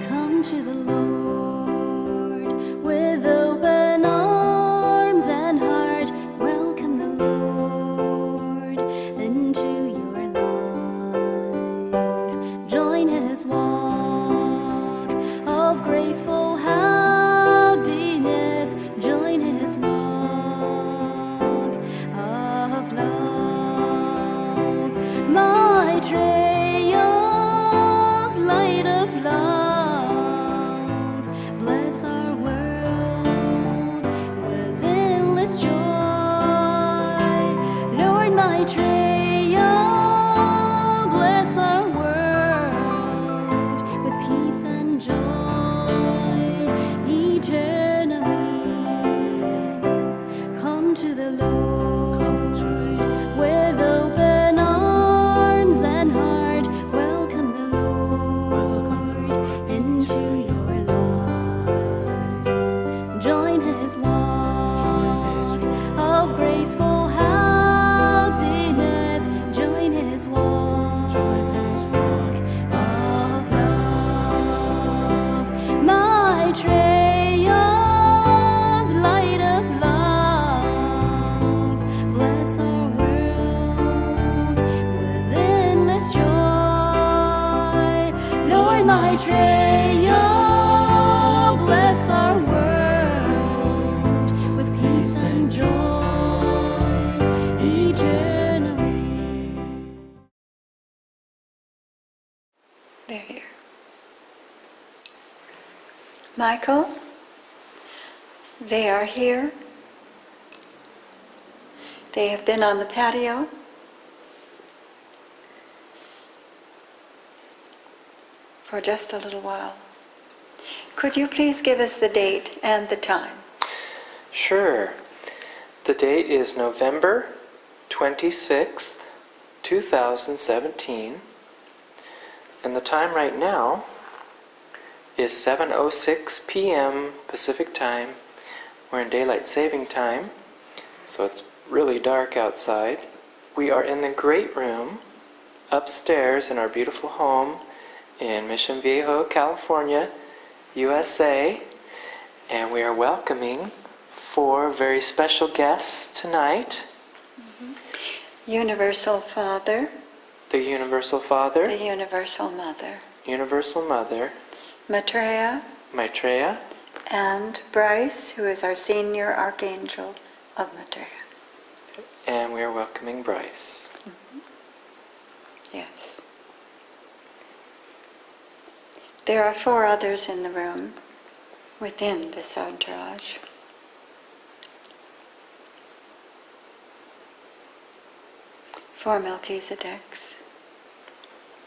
Come to the Lord with open arms and heart. Welcome the Lord into your life. Join His walk of graceful happiness. Join His walk of love. My trails, light of love, bless our world with endless joy. Lord, my trail, bless our world with peace and joy eternally. Come to the Lord with open arms and heart. Welcome the Lord into your life. Join His walk of graceful happiness. Join His walk of love. My trails, light of love, bless our world with endless joy. Lord, my trail, bless our world with peace and joy eternally. They're here. Michael, they are here. They have been on the patio. For just a little while. Could you please give us the date and the time? Sure. The date is November 26th, 2017. And the time right now is 7:06 p.m. Pacific time. We're in daylight saving time, so it's really dark outside. We are in the great room upstairs in our beautiful home in Mission Viejo, California, USA, and we are welcoming 4 very special guests tonight. Universal Father, The Universal Father, the Universal Mother, Universal Mother, Maitreya, and Bryce, who is our senior archangel of Maitreya. and we are welcoming Bryce. Yes. There are 4 others in the room within this entourage. 4 Melchizedeks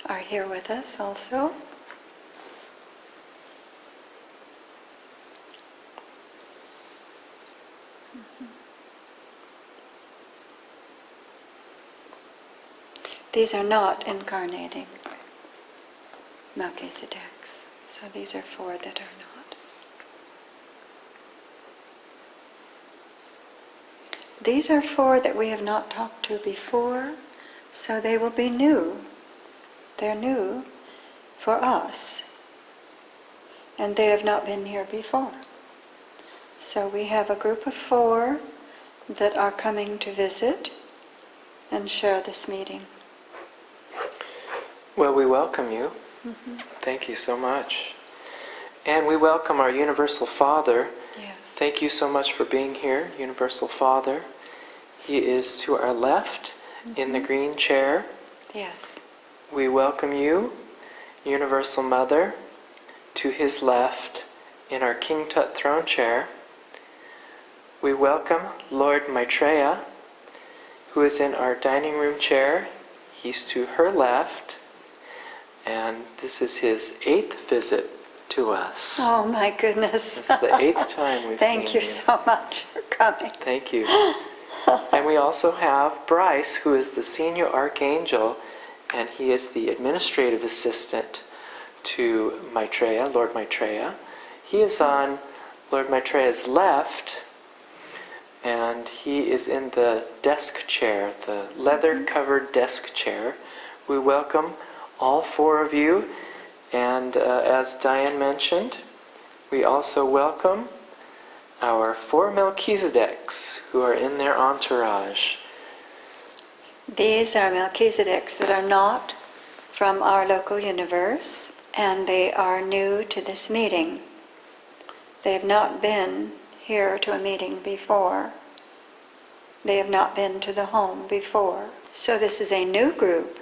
are here with us also. These are not incarnating Melchizedeks. So these are 4 that are not. These are 4 that we have not talked to before, so they will be new. They're new for us. And they have not been here before. So we have a group of 4 that are coming to visit and share this meeting. Well, we welcome you. Thank you so much. And we welcome our Universal Father. Yes. Thank you so much for being here, Universal Father. He is to our left in the green chair. Yes. We welcome you, Universal Mother, to his left in our King Tut throne chair. We welcome Lord Maitreya, who is in our dining room chair. He's to her left, and this is his 8th visit to us. Oh my goodness. It's the 8th time we've Thank seen you so much for coming. Thank you. And we also have Bryce, who is the senior archangel, and he is the administrative assistant to Maitreya, Lord Maitreya. He is on Lord Maitreya has left, and he is in the desk chair, the leather-covered desk chair. We welcome all four of you, and as Diane mentioned, we also welcome our four Melchizedeks who are in their entourage. These are Melchizedeks that are not from our local universe, and they are new to this meeting. They have not been here to a meeting before. They have not been to the home before. So this is a new group,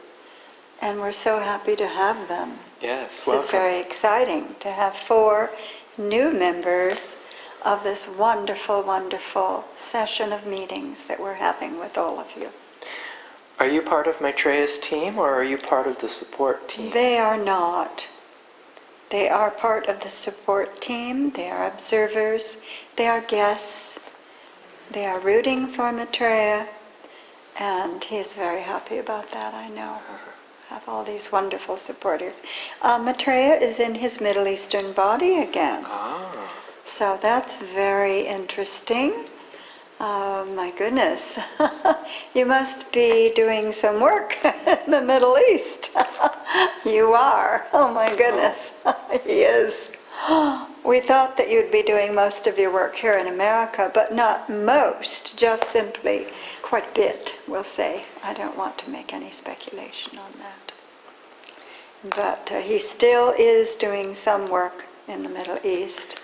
and we're so happy to have them. Yes, This welcome. is very exciting to have four new members of this wonderful, wonderful session of meetings that we're having with all of you. Are you part of Maitreya's team, or are you part of the support team? They are not. They are part of the support team. They are observers. They are guests. They are rooting for Maitreya, and he is very happy about that, I know. Have all these wonderful supporters. Maitreya is in his Middle Eastern body again. Ah, So that's very interesting. Oh my goodness. You must be doing some work in the Middle East. You are. Oh my goodness. He is. We thought that you'd be doing most of your work here in America, but not most, just simply quite a bit, we'll say. I don't want to make any speculation on that. But he still is doing some work in the Middle East.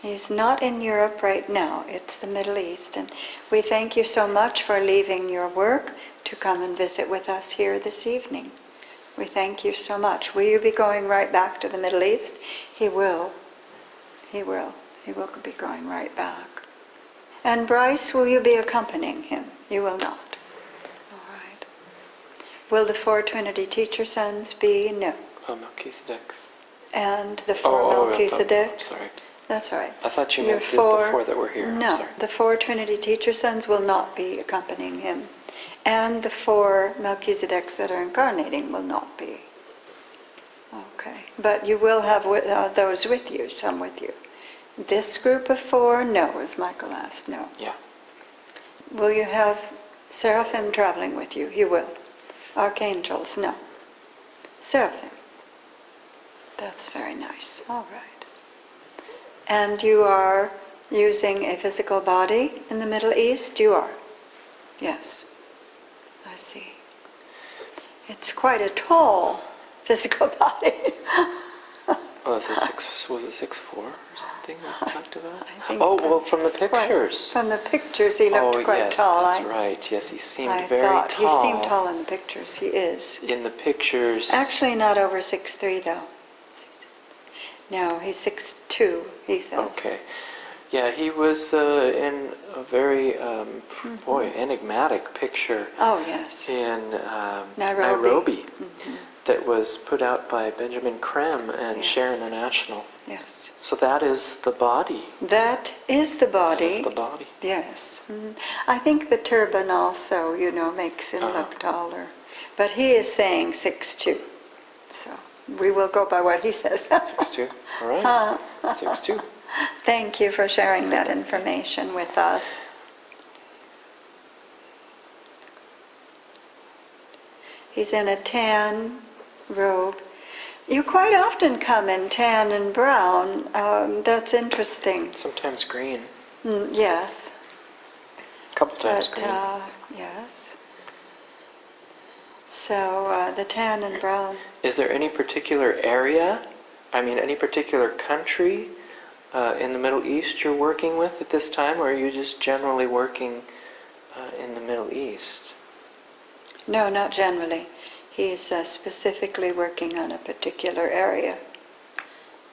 He's not in Europe right now, it's the Middle East. And we thank you so much for leaving your work to come and visit with us here this evening. We thank you so much. Will you be going right back to the Middle East? He will. He will. He will be going right back. And Bryce, will you be accompanying him? You will not. All right. Will the four Trinity Teacher Sons be? No. oh, Melchizedeks. And the four Oh, Melchizedeks? sorry. That's right. I thought you Your meant the four that were here. No, Sorry. the four Trinity Teacher Sons will not be accompanying him. And the four Melchizedeks that are incarnating will not be. Okay. But you will have those with you, some with you. This group of four, no, as Michael asked, no. Yeah. Will you have Seraphim traveling with you? You will. Archangels, no. Seraphim. That's very nice. All right. And you are using a physical body in the Middle East? You are. Yes. I see. It's quite a tall physical body. Oh, was it 6'4" or something we talked about? I think Oh, so. well, from the It's quite- pictures. From the pictures, he looked Oh, quite yes, tall. that's right. Yes, he seemed I very thought tall. he seemed tall in the pictures. He is. In the pictures. Actually, not over 6'3", though. No, he's 6'2", he says. Okay. Yeah, he was in a very, boy, enigmatic picture Oh, yes. in Nairobi. that was put out by Benjamin Krem and Yes. Share International. Yes. So that is the body. That is the That body. is the body. Yes. I think the turban also, makes him Uh-huh. look taller. But he is saying 6'2". So we will go by what he says. 6'2". All right. 6'2". Thank you for sharing that information with us. He's in a tan robe. You quite often come in tan and brown. That's interesting. Sometimes green. Yes. A couple times But, green. yes. So the tan and brown. Is there any particular area, any particular country in the Middle East you're working with at this time, or are you just generally working in the Middle East? No, not generally. He's specifically working on a particular area.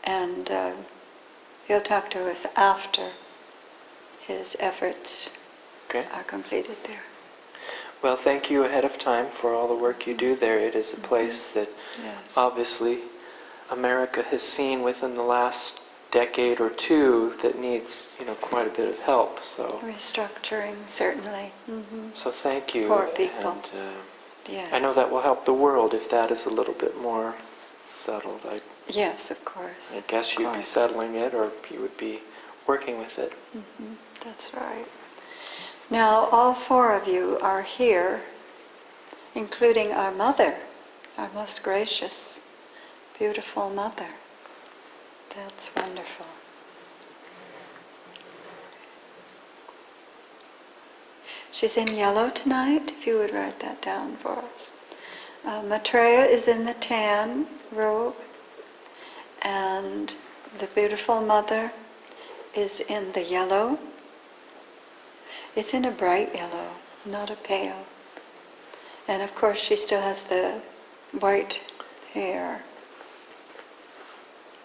And he'll talk to us after his efforts Okay. are completed there. Well, thank you ahead of time for all the work you do there. It is a place that Yes. obviously America has seen within the last decade or two that needs, quite a bit of help. So, Restructuring, certainly. so thank you. Poor people. And, Yes. I know that will help the world if that is a little bit more settled. Yes, of course. I guess Of you'd be course. settling it, or you would be working with it. That's right. Now, all four of you are here, including our mother, our most gracious, beautiful mother. That's wonderful. She's in yellow tonight, if you would write that down for us. Maitreya is in the tan robe, and the beautiful mother is in the yellow. It's in a bright yellow, not a pale. And of course she still has the white hair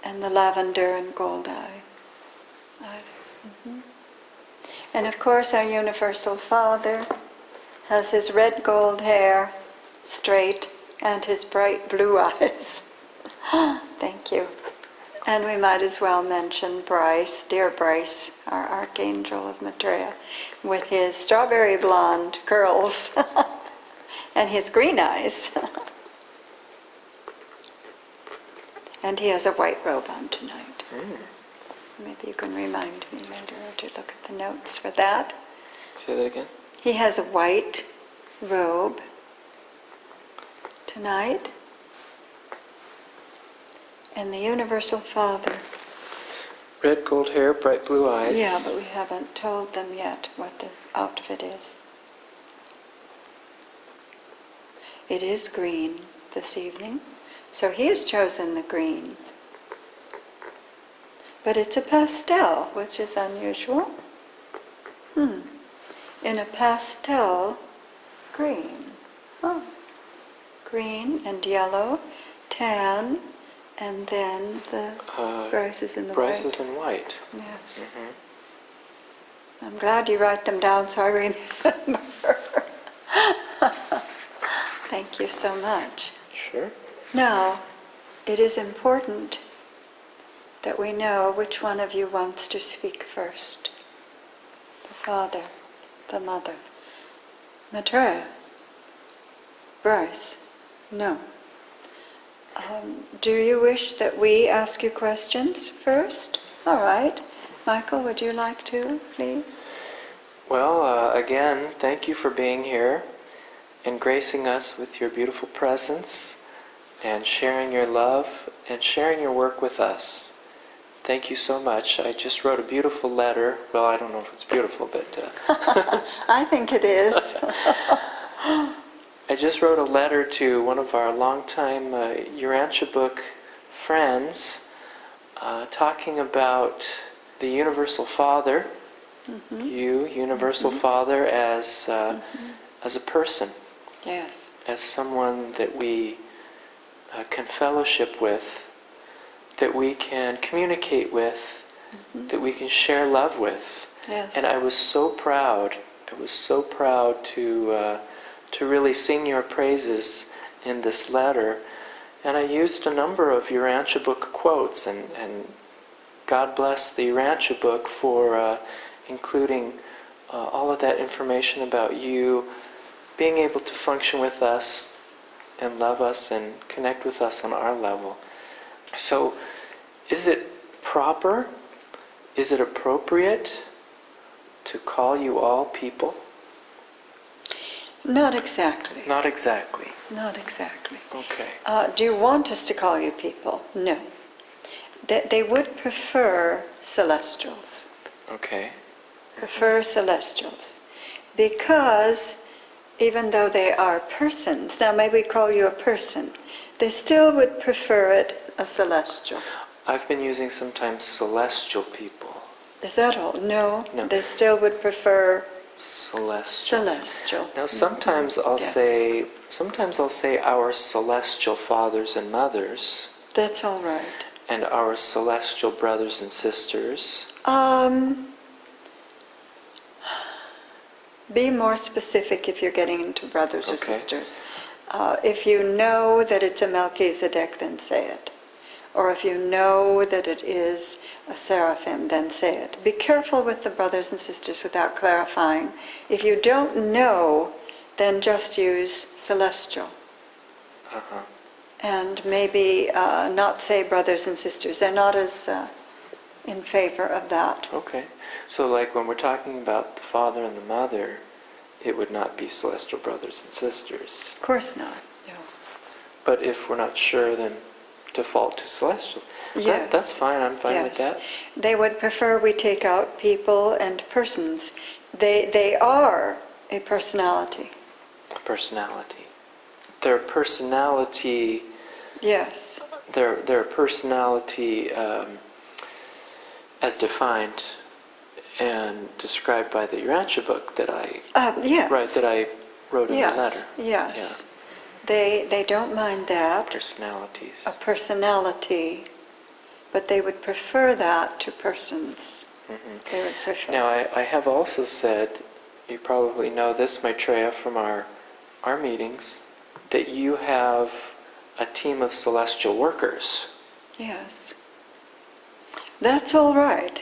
and the lavender and gold eyes. And of course our Universal Father has his red gold hair, straight, and his bright blue eyes. Thank you. And we might as well mention Bryce, dear Bryce, our Archangel of Maitreya, with his strawberry blonde curls and his green eyes. And he has a white robe on tonight. Maybe you can remind me later to look at the notes for that. Say that again. He has a white robe tonight. And the Universal Father. Red gold hair, bright blue eyes. Yeah, but we haven't told them yet what the outfit is. It is green this evening, so he has chosen the green. But it's a pastel, which is unusual. In a pastel green. Oh. Green and yellow, tan, and then the Bryce is in the Bryce white. is in white. Yes. I'm glad you write them down so I remember. Thank you so much. Sure. Now, it is important that we know which one of you wants to speak first. The father, the mother. Maitreya. Bryce. No. Do you wish that we ask you questions first? All right. Michael, would you like to, please? Well, again, thank you for being here and gracing us with your beautiful presence and sharing your love and sharing your work with us. Thank you so much. I just wrote a beautiful letter. Well, I don't know if it's beautiful, but... I think it is. I just wrote a letter to one of our longtime Urantia book friends talking about the Universal Father, you, Universal Father, as a person, Yes. as someone that we can fellowship with, that we can communicate with, that we can share love with. Yes. And I was so proud to really sing your praises in this letter. And I used a number of Urantia book quotes, and God bless the Urantia book for including all of that information about you being able to function with us and love us and connect with us on our level. So, is it proper? Is it appropriate to call you all people? Not exactly. Not exactly. Not exactly. Okay. Do you want us to call you people? No. They would prefer celestials. Okay. Prefer celestials. Because even though they are persons, now maybe we call you a person, they still would prefer it a celestial. I've been using sometimes celestial people. Is that all? No. No. They still would prefer Celestial. celestial. Now sometimes I'll Yes. say our celestial fathers and mothers That's all right. and our celestial brothers and sisters. Be more specific if you're getting into brothers or Okay. sisters. If you know that it's a Melchizedek, then say it. Or if you know that it is a seraphim, then say it. Be careful with the brothers and sisters without clarifying. If you don't know, then just use celestial. And maybe not say brothers and sisters. They're not as in favor of that. Okay. So like when we're talking about the father and the mother, it would not be celestial brothers and sisters. Of course not. No. But if we're not sure, then default to celestial. Yes. That's fine. I'm fine with Yes. that. They would prefer we take out people and persons. They are a personality. Personality. Their personality. Yes. Their personality, as defined and described by the Urantia book that I Yes. that I wrote in Yes. the letter. Yes. They don't mind that. Personalities. A personality, but they would prefer that to persons. They would prefer. Now, I have also said, you probably know this, Maitreya, from our meetings, that you have a team of celestial workers. Yes. That's all right.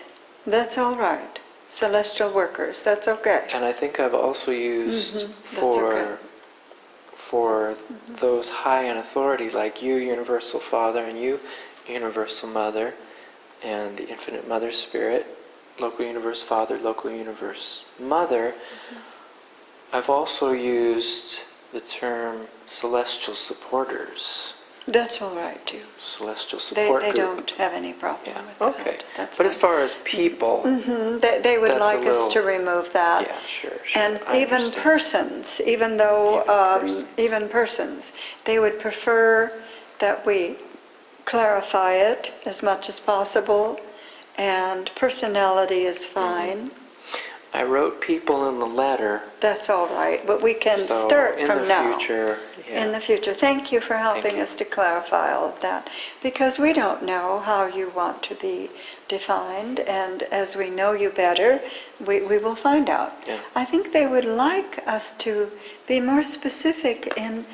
That's all right. Celestial workers, that's okay. And I think I've also used that's okay. for those high in authority, like you, Universal Father, and you, Universal Mother, and the Infinite Mother Spirit, Local Universe Father, Local Universe Mother. I've also used the term celestial supporters. That's all right too. Celestial They support group. don't have any problem Yeah. with Okay. that. That's But as fine. far as people, They would that's a like us little- to remove that. yeah, sure. And I even understand. persons, even though, even persons, they would prefer that we clarify it as much as possible, and personality is fine. I wrote people in the letter. That's all right, but we can So start in from the now. future, yeah. In the future. Thank you for helping you. us to clarify all of that, because we don't know how you want to be defined, and as we know you better, we will find out. Yeah. I think they would like us to be more specific in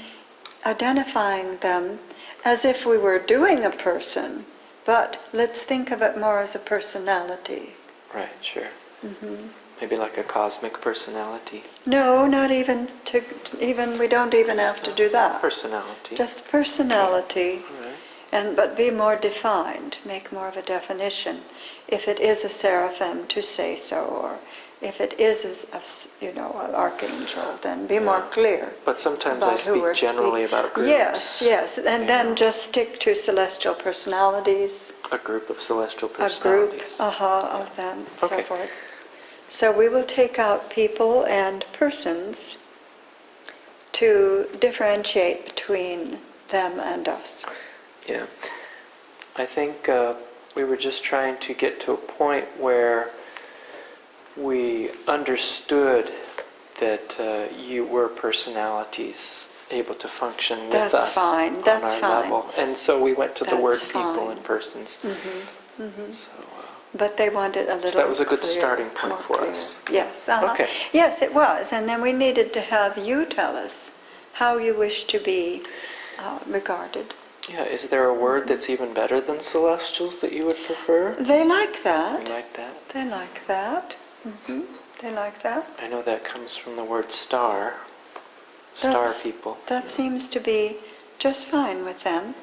identifying them as if we were doing a person, but let's think of it more as a personality. Right, sure. Maybe like a cosmic personality. No, not even even we don't even have to do that. Personality. Just personality. All right. But be more defined, make more of a definition. If it is a seraphim, to say so, or if it is an archangel, then be more clear. But sometimes I about who we're speak generally speaking. about groups. Yes, and You then know. just stick to celestial personalities, A group of celestial a group, personalities. of them, and Okay. so forth. So we will take out people and persons to differentiate between them and us. Yeah. I think we were just trying to get to a point where we understood that you were personalities able to function with That's us fine, on that's our fine. level. And so we went to the That's word people fine. and persons. So, But they wanted a little that was a good clear- starting point more for clear. us. Yes, Okay. Yes, it was. And then we needed to have you tell us how you wish to be regarded. Yeah, is there a word that's even better than celestials that you would prefer? They like that. You like that? They like that. They like that. I know that comes from the word star. Star That's- people. That seems to be just fine with them.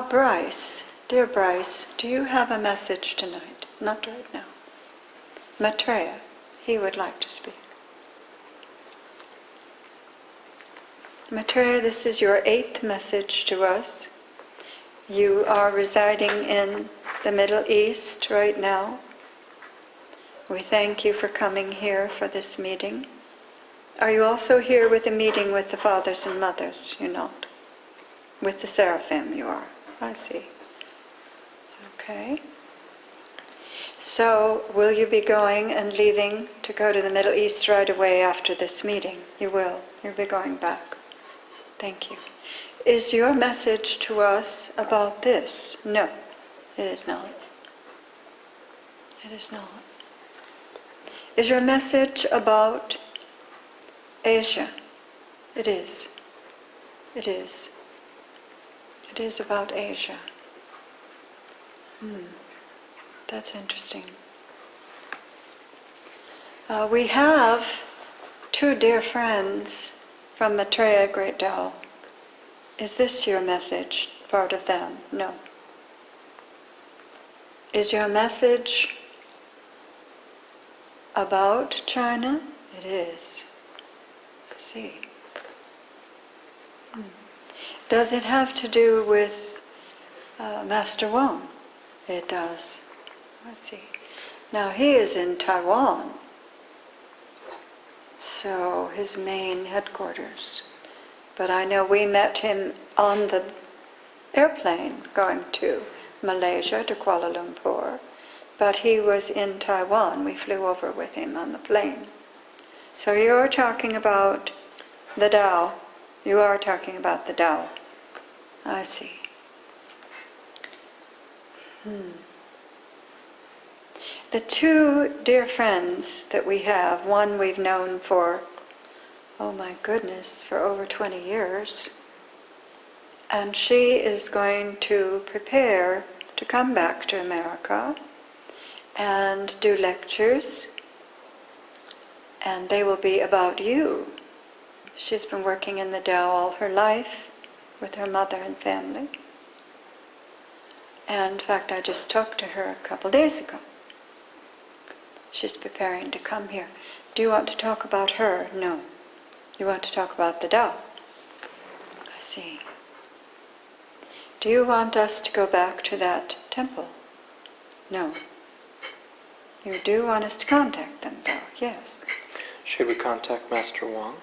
Bryce, dear Bryce, do you have a message tonight? Not right now. Maitreya, he would like to speak. Maitreya, this is your 8th message to us. You are residing in the Middle East right now. We thank you for coming here for this meeting. Are you also here with a meeting with the fathers and mothers? You're not. With the seraphim you are. I see. Okay. So, will you be going and leaving to go to the Middle East right away after this meeting? You will. You'll be going back. Thank you. Is your message to us about this? No, it is not. It is not. Is your message about Asia? It is. It is. It is about Asia. That's interesting. We have 2 dear friends from Maitreya Great Tao. Is this your message, part of them? No. Is your message about China? It is. I see. Does it have to do with Master Wang? It does. Let's see. Now he is in Taiwan, so his main headquarters. But I know we met him on the airplane going to Malaysia, to Kuala Lumpur, but he was in Taiwan. We flew over with him on the plane. So you're talking about the Tao. You are talking about the Tao. I see. The two dear friends that we have, one we've known for, oh my goodness, for over 20 years, and she is going to prepare to come back to America and do lectures, and they will be about you. She's been working in the Tao all her life with her mother and family. And in fact, I just talked to her a couple days ago. She's preparing to come here. Do you want to talk about her? No. You want to talk about the Tao? I see. Do you want us to go back to that temple? No. You do want us to contact them, though, yes. Should we contact Master Wang?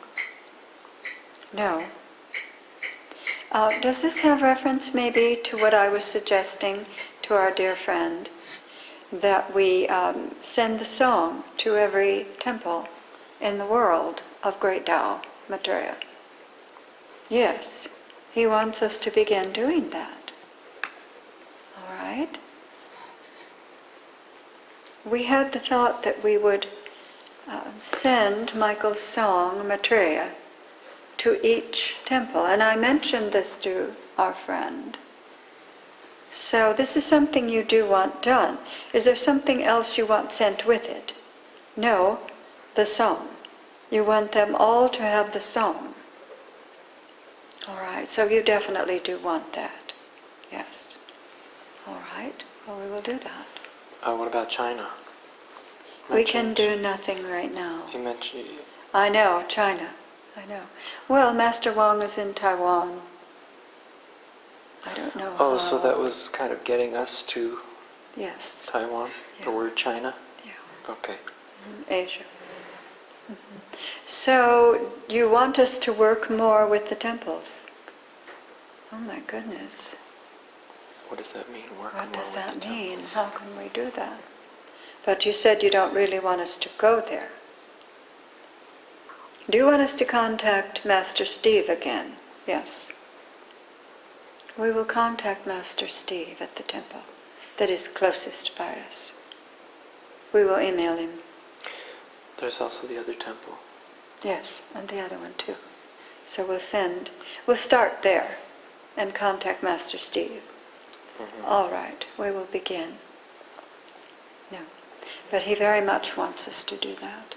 No. Does this have reference maybe to what I was suggesting to our dear friend, that we send the song to every temple in the world of Great Tao, Maitreya? Yes, he wants us to begin doing that. All right? We had the thought that we would send Michael's song, Maitreya, to each temple, and I mentioned this to our friend. So this is something you do want done. Is there something else you want sent with it? No, the song. You want them all to have the song. All right, so you definitely do want that. Yes. All right, well, we will do that. What about China? We can do nothing right now. He mentioned... I know, China. I know. Well, Master Wang is in Taiwan. I don't know Oh, how. so that was kind of getting us to Yes. Taiwan, the Yeah. word China? Yeah. Okay. Asia. So, you want us to work more with the temples? Oh my goodness. What does that mean? Work What more does with that the mean? temples? How can we do that? But you said you don't really want us to go there. Do you want us to contact Master Steve again? Yes. We will contact Master Steve at the temple that is closest by us. We will email him. There's also the other temple. Yes, and the other one too. So we'll start there and contact Master Steve. All right, we will begin. No, but he very much wants us to do that.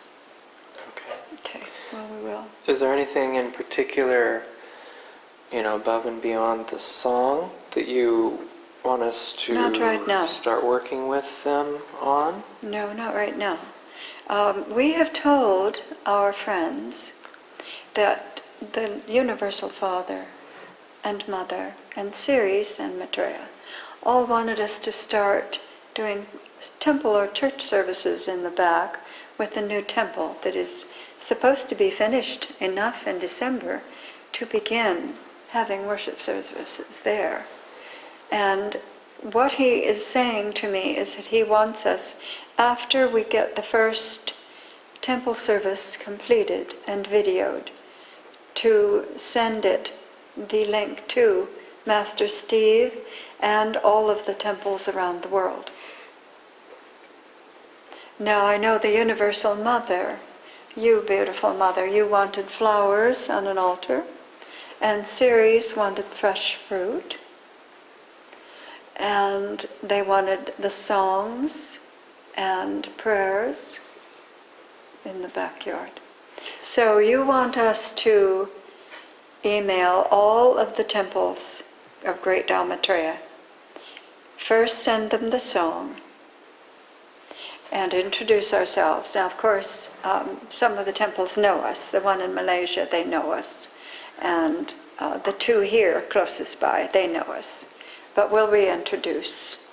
Okay. Okay, well, we will. Is there anything in particular, above and beyond the song that you want us to Not right now. start working with them on? No, not right now. We have told our friends that the Universal Father and Mother and Ceres and Maitreya all wanted us to start doing temple or church services in the back with the new temple that is supposed to be finished enough in December to begin having worship services there. And what he is saying to me is that he wants us, after we get the first temple service completed and videoed, to send the link to Master Steve and all of the temples around the world. Now I know the Universal Mother, you beautiful Mother, you wanted flowers on an altar, and Ceres wanted fresh fruit, and they wanted the songs and prayers in the backyard. So you want us to email all of the temples of Great Tao Maitreya first send them the song and introduce ourselves. Now, of course, some of the temples know us. The one in Malaysia, they know us. And the two here closest by, they know us. But we'll reintroduce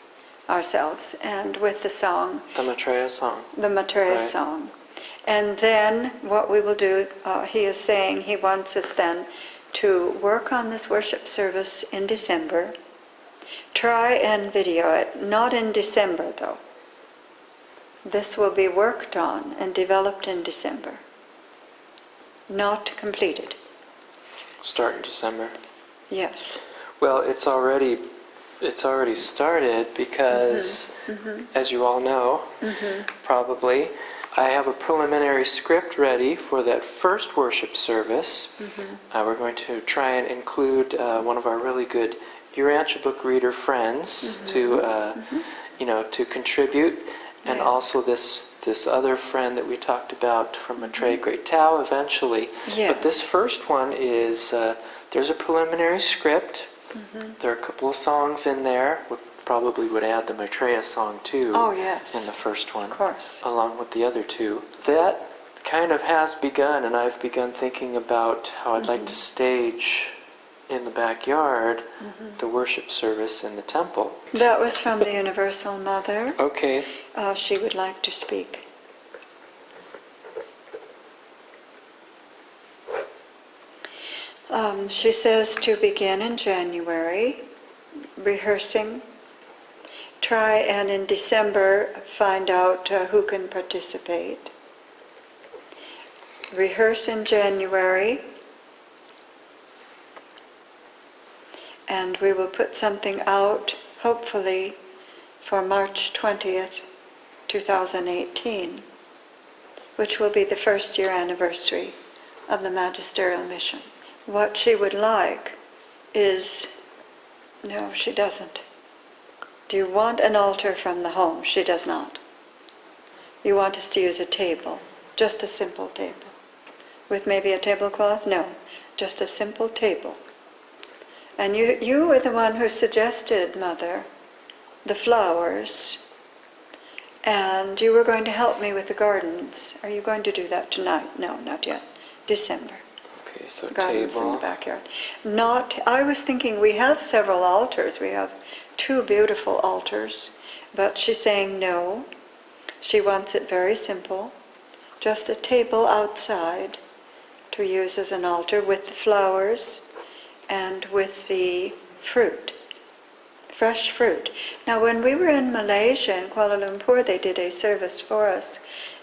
ourselves, and with the song, The Maitreya song. the Maitreya Right. song. And then what we will do, he is saying he wants us then to work on this worship service in December. Try and video it, not in December though. This will be worked on and developed in December, not completed. Start in December. Yes. Well, it's already started because, as you all know, probably, I have a preliminary script ready for that first worship service. We're going to try and include one of our really good Urantia book reader friends to, to contribute, and Yes. also this other friend that we talked about from Maitreya Great Tao eventually. Yes. But this first one is, there's a preliminary script. There are a couple of songs in there. We probably would add the Maitreya song too. Oh, yes. In the first one. Of course. Along with the other two. That kind of has begun, and I've begun thinking about how I'd like to stage in the backyard the worship service in the temple. That was from the Universal Mother. Okay. She would like to speak. She says to begin in January, rehearsing. Try and in December find out who can participate. Rehearse in January. And we will put something out, hopefully, for March 20th, 2018, which will be the first year anniversary of the magisterial mission. What she would like is, no, she doesn't. Do you want an altar from the home? She does not. You want us to use a table, just a simple table. With maybe a tablecloth? No, just a simple table. And you were the one who suggested, Mother, the flowers, and you were going to help me with the gardens. Are you going to do that tonight? No, not yet. December. Okay, so Gardens in the table. backyard. I was thinking we have several altars. We have 2 beautiful altars, but she's saying no. She wants it very simple. Just a table outside to use as an altar with the flowers and with the fruit, fresh fruit. Now, when we were in Malaysia, in Kuala Lumpur, they did a service for us,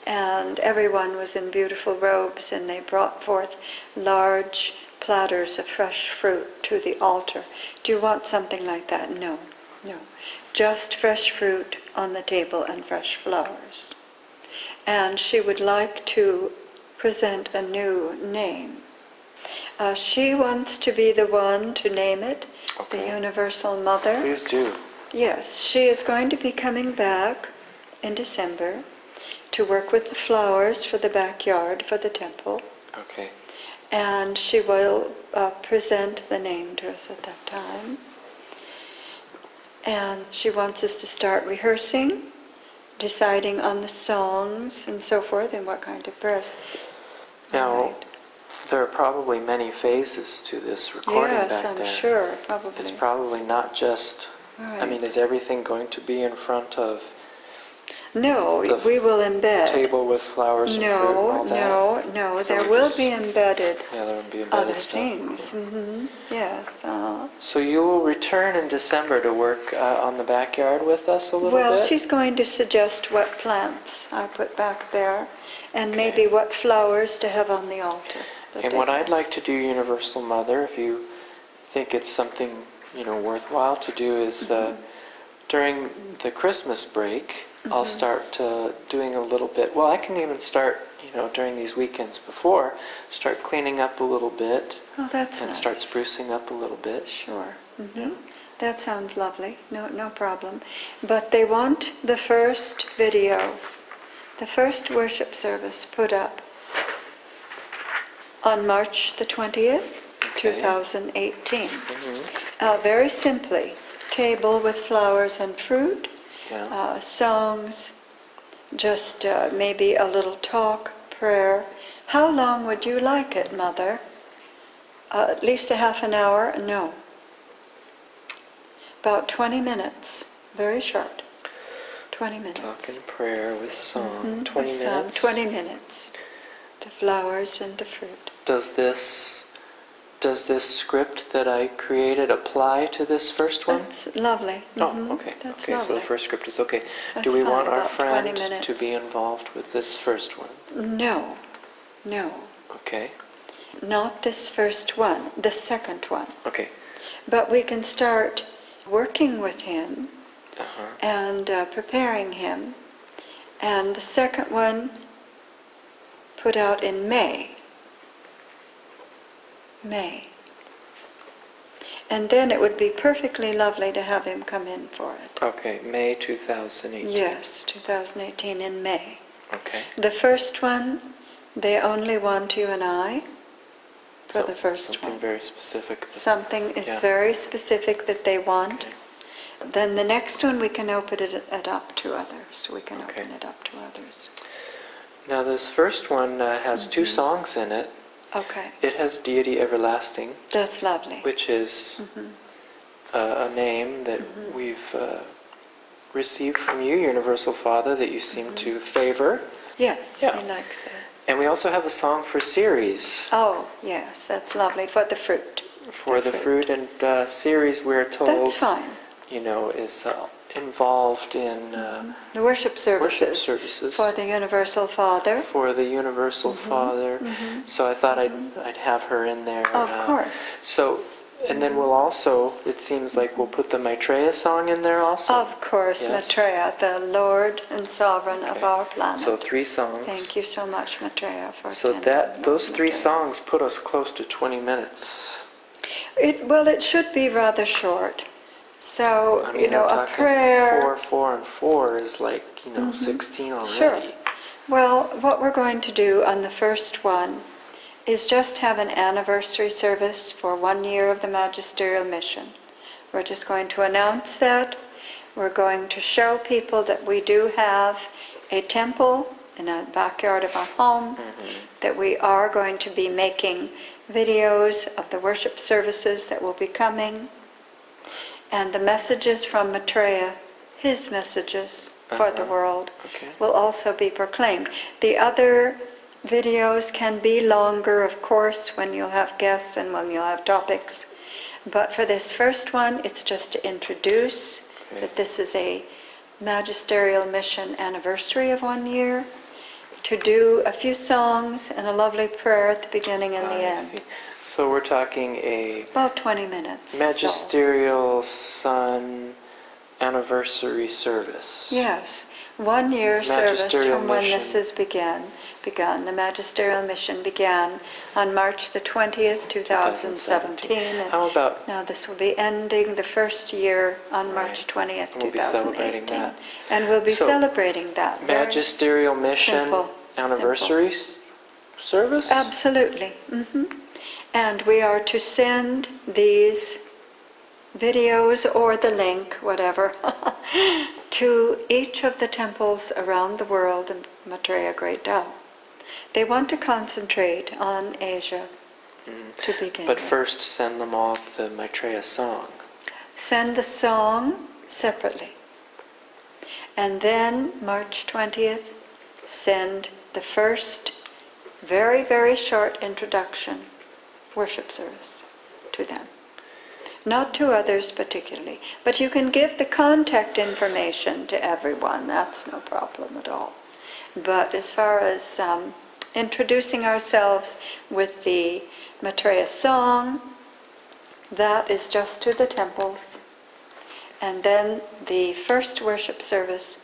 and everyone was in beautiful robes, and they brought forth large platters of fresh fruit to the altar. Do you want something like that? No, no. Just fresh fruit on the table and fresh flowers. And she would like to present a new name. She wants to be the one to name it, the Okay. Universal Mother. Please do. Yes, she is going to be coming back in December to work with the flowers for the backyard, for the temple. Okay. And she will present the name to us at that time. And she wants us to start rehearsing, deciding on the songs and so forth, and what kind of prayers. Now, Right. there are probably many phases to this recording Yes, back I'm there. sure, probably. It's probably not just, I mean, Right. is everything going to be in front of No, the we will embed. table with flowers and fruit and all No, that? no, So there we will just- be embedded Yeah, there will be other embedded stuff. things. Yes. So you will return in December to work on the backyard with us a little Well, bit? she's going to suggest what plants I put back there, and Okay. maybe what flowers to have on the altar. that And they what can- I'd like to do, Universal Mother, if you think it's something, worthwhile to do, is during the Christmas break, I'll start doing a little bit. Well, I can even start, during these weekends before, start cleaning up a little bit Oh, that's and nice. start sprucing up a little bit. Sure. Yeah. That sounds lovely. No problem. But they want the first video, the first worship service put up on March the 20th, Okay. 2018. Mhm. Very simply, table with flowers and fruit, Yeah. songs, just maybe a little talk, prayer. How long would you like it, Mother? At least a half an hour? No. About 20 minutes. Very short. 20 minutes. Talk and prayer with song. Mhm, 20 with minutes. 20 minutes. The flowers and the fruit. Does this script that I created apply to this first one? That's lovely. Oh, Mhm, okay. That's Okay, so lovely. the first script is okay. That's Do we fine, want our about 20 friend minutes. to be involved with this first one? No, no. Okay. Not this first one, the second one. Okay. But we can start working with him Uh-huh. and preparing him. And the second one put out in May. May. And then it would be perfectly lovely to have him come in for it. Okay, May 2018. Yes, 2018 in May. Okay. The first one, they only want you and I for So, the first something one. very specific. Something is Yeah. very specific that they want. Okay. Then the next one we can open it up to others. We can Okay. open it up to others. Now this first one has two songs in it. Okay, It has Deity Everlasting, that's lovely. which is a name that we've received from you, Universal Father, that you seem to favor. Yes, Yeah. he likes that. And we also have a song for Ceres. Oh, yes, that's lovely for the fruit. For the fruit and Ceres, we're told, That's fine. is involved in The worship services, worship services for the Universal Father. for the Universal Father. So I thought I'd have her in there. Of course. So, and then we'll also, it seems like we'll put the Maitreya song in there also. Of course, Yes. Maitreya, the Lord and Sovereign of Okay. our planet. So 3 songs. Thank you so much, Maitreya, for So attending. those 3 Maitreya. songs put us close to 20 minutes. Well, it should be rather short. So, I mean, a I'm talking prayer. 4, 4, and 4 is like, 16 already. Sure. Well, what we're going to do on the first one is just have an anniversary service for 1 year of the magisterial mission. We're just going to announce that. We're going to show people that we do have a temple in a backyard of our home, that we are going to be making videos of the worship services that will be coming, and the messages from Maitreya, his messages for the world, Okay. will also be proclaimed. The other videos can be longer, of course, when you'll have guests and when you'll have topics. But for this first one, it's just to introduce Okay. that this is a magisterial mission anniversary of 1 year, to do a few songs and a lovely prayer at the beginning and the I end. see. So we're talking a About 20 minutes. so- Magisterial Sun anniversary service. Yes, 1 year service Magisterial from when mission. this has begun. The magisterial mission began on March the 20th, 2017. And How about now this will be ending the first year on March 20th, We'll be 2018. celebrating that. And we'll be So, celebrating that. Very Magisterial Mission simple, anniversary service? Absolutely. And we are to send these videos or the link, whatever, to each of the temples around the world in Maitreya Great Dove. They want to concentrate on Asia to begin But with. first send them all the Maitreya song. Send the song separately. And then, March 20th, send the first very, very short introduction worship service to them. Not to others particularly, but you can give the contact information to everyone. That's no problem at all. But as far as introducing ourselves with the Maitreya song, that is just to the temples. And then the first worship service,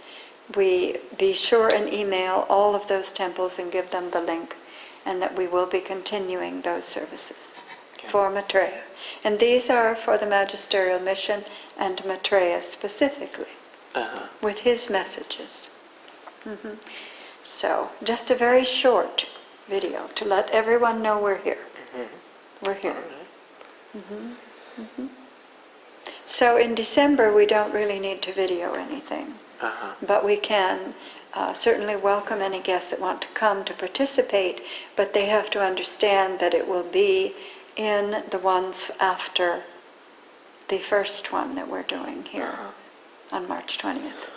we be sure and email all of those temples and give them the link, and that we will be continuing those services for Maitreya. And these are for the magisterial mission and Maitreya specifically, with his messages. So, just a very short video to let everyone know we're here. We're here. So in December, we don't really need to video anything, Uh-huh. but we can certainly welcome any guests that want to come to participate, but they have to understand that it will be in the ones after the first one that we're doing here on March 20th.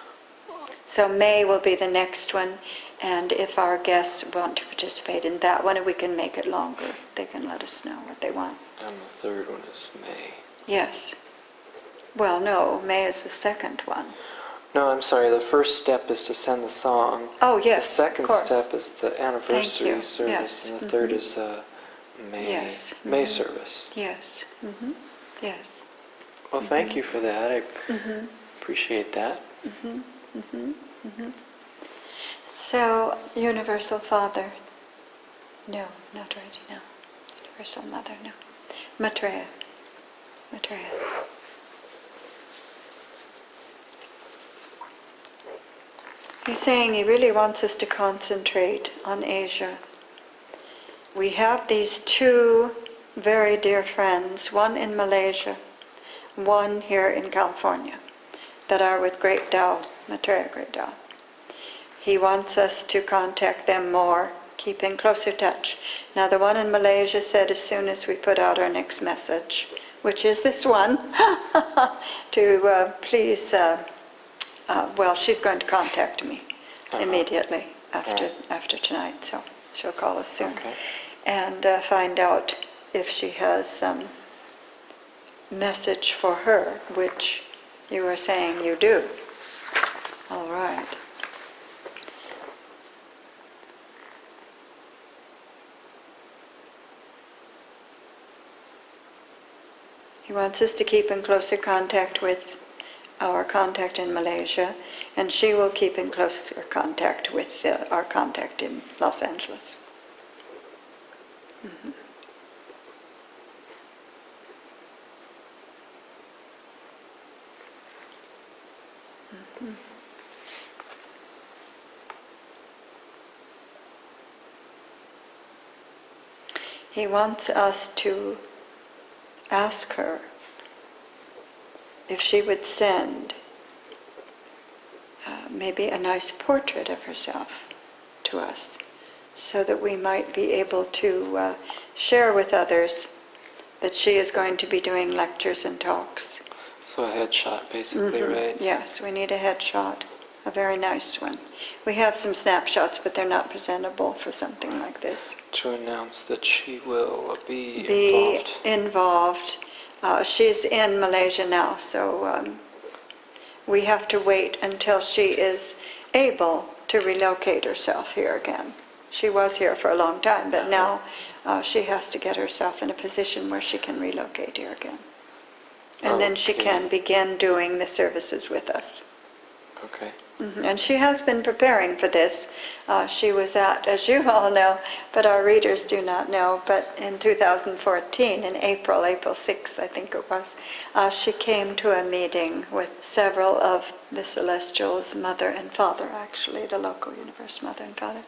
So May will be the next one, and if our guests want to participate in that one, we can make it longer. They can let us know what they want. And the third one is May. Yes. Well, no, May is the second one. No, I'm sorry. The first step is to send the song. Oh, yes, The second of course. step is the anniversary you. service, Yes. and the third is May Yes. May service. Yes. Yes. Well, thank you for that. I appreciate that. So, Universal Father, no, not right now. Universal Mother, no. Maitreya. Maitreya. He's saying he really wants us to concentrate on Asia. We have these two very dear friends, one in Malaysia, one here in California, that are with Great Tao, Maitreya Great Tao. He wants us to contact them more, keep in closer touch. Now the one in Malaysia said as soon as we put out our next message, which is this one, to please, well, she's going to contact me immediately after tonight, so she'll call us soon. Okay. And find out if she has some message for her, which you were saying you do. All right. He wants us to keep in closer contact with our contact in Malaysia, and she will keep in closer contact with our contact in Los Angeles. He wants us to ask her if she would send maybe a nice portrait of herself to us, so that we might be able to share with others that she is going to be doing lectures and talks. So a headshot, basically, right? Yes, we need a headshot, a very nice one. We have some snapshots, but they're not presentable for something like this. To announce that she will be involved. She's in Malaysia now, so we have to wait until she is able to relocate herself here again. She was here for a long time, but now she has to get herself in a position where she can relocate here again. And then she can begin doing the services with us. Okay. And she has been preparing for this. She was at, as you all know, but our readers do not know, but in 2014, in April 6th, I think it was, she came to a meeting with several of the Celestials, Mother and Father, actually, the local universe Mother and Father.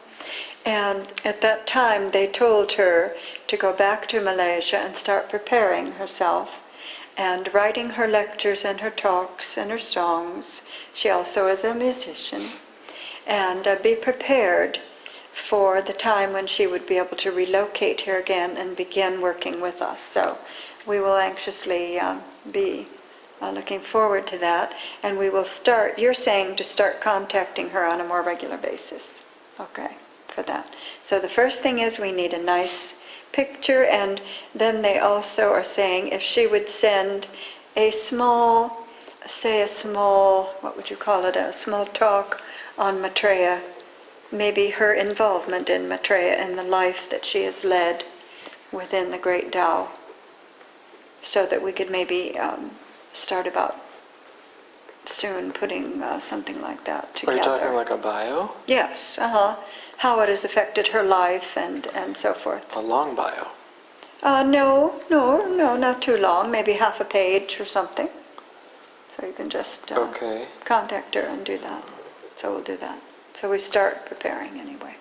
And at that time, they told her to go back to Malaysia and start preparing herself and writing her lectures and her talks and her songs. She also is a musician. And be prepared for the time when she would be able to relocate here again and begin working with us. So we will anxiously be looking forward to that. And we will start, you're saying to start contacting her on a more regular basis. Okay, for that. So the first thing is we need a nice picture, and then they also are saying if she would send a small, what would you call it, a small talk on Maitreya, maybe her involvement in Maitreya and the life that she has led within the Great Tao, so that we could maybe start about soon putting something like that together. Are you talking like a bio? Yes, how it has affected her life and so forth. A long bio? No, not too long, maybe half a page or something. So you can just contact her and do that. So we'll do that. So we start preparing anyway.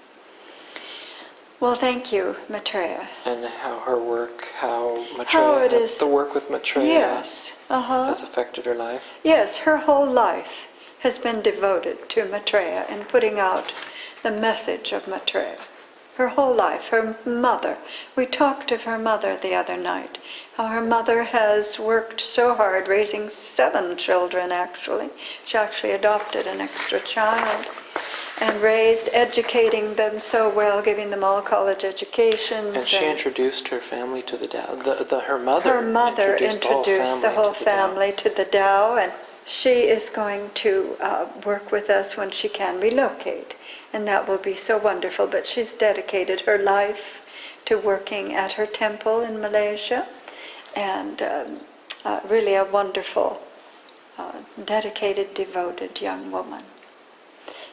Well, thank you, Maitreya. and how her work, how How it Maitreya, is- the work with Maitreya Yes. has affected her life. Yes, her whole life has been devoted to Maitreya and putting out the message of Maitreya. Her whole life, her mother. We talked of her mother the other night, how her mother has worked so hard, raising 7 children actually. She actually adopted an extra child and raised, educating them so well, giving them all college educations. And she introduced her family to the Tao. Her mother introduced the whole family to the Tao, and she is going to work with us when she can relocate, and that will be so wonderful. But she's dedicated her life to working at her temple in Malaysia, and really a wonderful, dedicated, devoted young woman.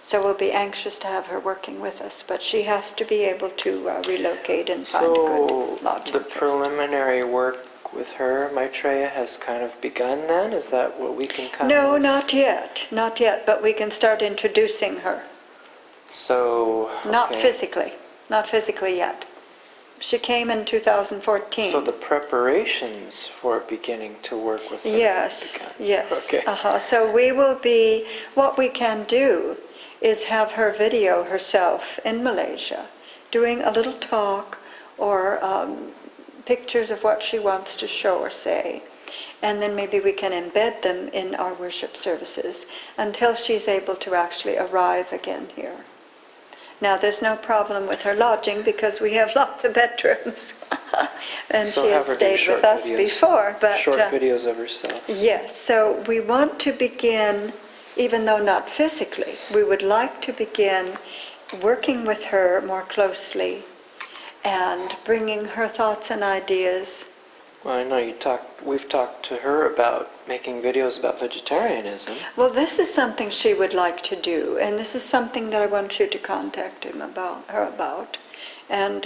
So we'll be anxious to have her working with us, but she has to be able to relocate and find a good lodging. So the preliminary work with her, Maitreya, has kind of begun then? Is that what we can kind No, of... not yet, but we can start introducing her. So... Not okay. physically yet. She came in 2014. So the preparations for beginning to work with her Yes, began. yes. Okay. So we will be, what we can do is have her video herself in Malaysia, doing a little talk or pictures of what she wants to show or say. And then maybe we can embed them in our worship services until she's able to actually arrive again here. Now, there's no problem with her lodging because we have lots of bedrooms. And So she have has her do stayed short with us videos. before. But, Short videos of herself. yes, so we want to begin, even though not physically, we would like to begin working with her more closely and bringing her thoughts and ideas. Well, I know we've talked to her about making videos about vegetarianism. Well, this is something she would like to do, and this is something that I want you to contact her about. And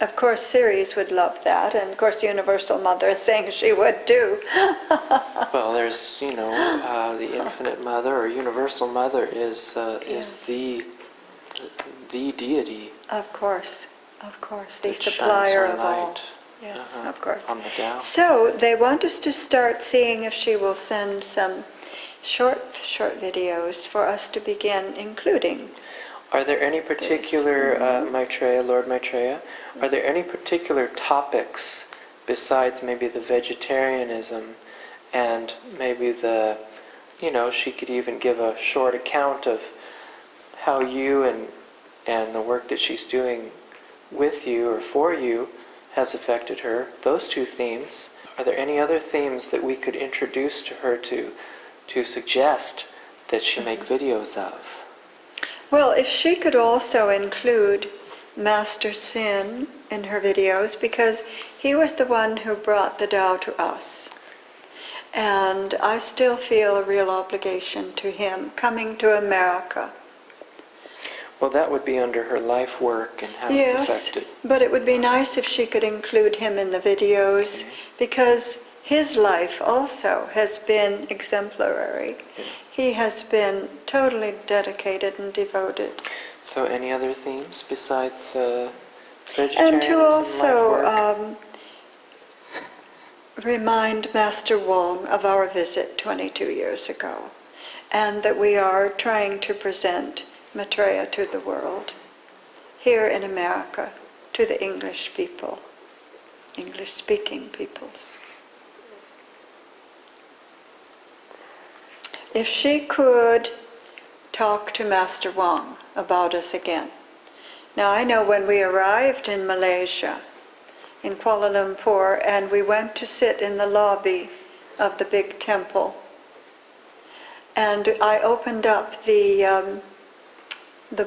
of course, Ceres would love that, and of course, Universal Mother is saying she would too. Well, there's, the Infinite Mother or Universal Mother is Yes. the deity. Of course, the that shines supplier her of all. light, Yes, of course. on the Tao. So they want us to start seeing if she will send some short videos for us to begin including. Are there any particular, Maitreya, Lord Maitreya, are there any particular topics besides maybe the vegetarianism and maybe she could even give a short account of how you and the work that she's doing with you or for you has affected her, those 2 themes. Are there any other themes that we could introduce to her to suggest that she make videos of? Well, if she could also include Master Sin in her videos, because he was the one who brought the Tao to us. And I still feel a real obligation to him coming to America. Well, that would be under her life work and how it's affected. But it would be nice if she could include him in the videos, because his life also has been exemplary. He has been totally dedicated and devoted. So any other themes besides vegetarianism, And to life work? also remind Master Wong of our visit 22 years ago, and that we are trying to present Maitreya to the world, here in America, to the English people, English-speaking peoples. If she could talk to Master Wong about us again. Now, I know when we arrived in Malaysia, in Kuala Lumpur, and we went to sit in the lobby of the big temple, and I opened up the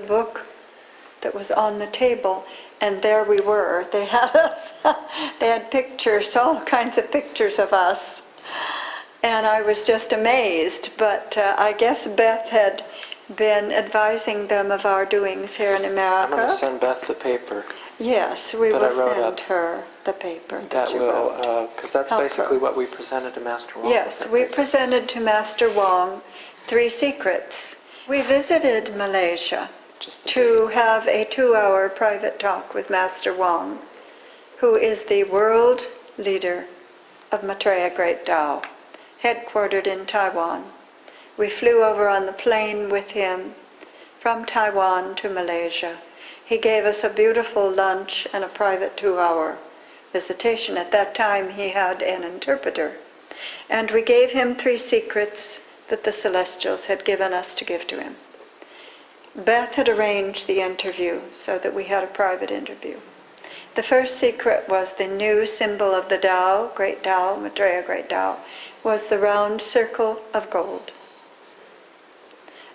book that was on the table, and there we were. They had us, they had pictures, all kinds of pictures of us. And I was just amazed, but I guess Beth had been advising them of our doings here in America. I'm going to send Beth the paper. Yes, we that will I wrote send up. her the paper That you will, wrote. because that's Help basically her. what we presented to Master Wong. Yes, with we that paper. presented to Master Wong 3 secrets. We visited Malaysia just the to have a 2-hour private talk with Master Wang, who is the world leader of Maitreya Great Tao, headquartered in Taiwan. We flew over on the plane with him from Taiwan to Malaysia. He gave us a beautiful lunch and a private 2-hour visitation. At that time he had an interpreter. And we gave him 3 secrets that the Celestials had given us to give to him. Beth had arranged the interview so that we had a private interview. The first secret was the new symbol of the Tao, Great Tao, Maitreya Great Tao, was the round circle of gold.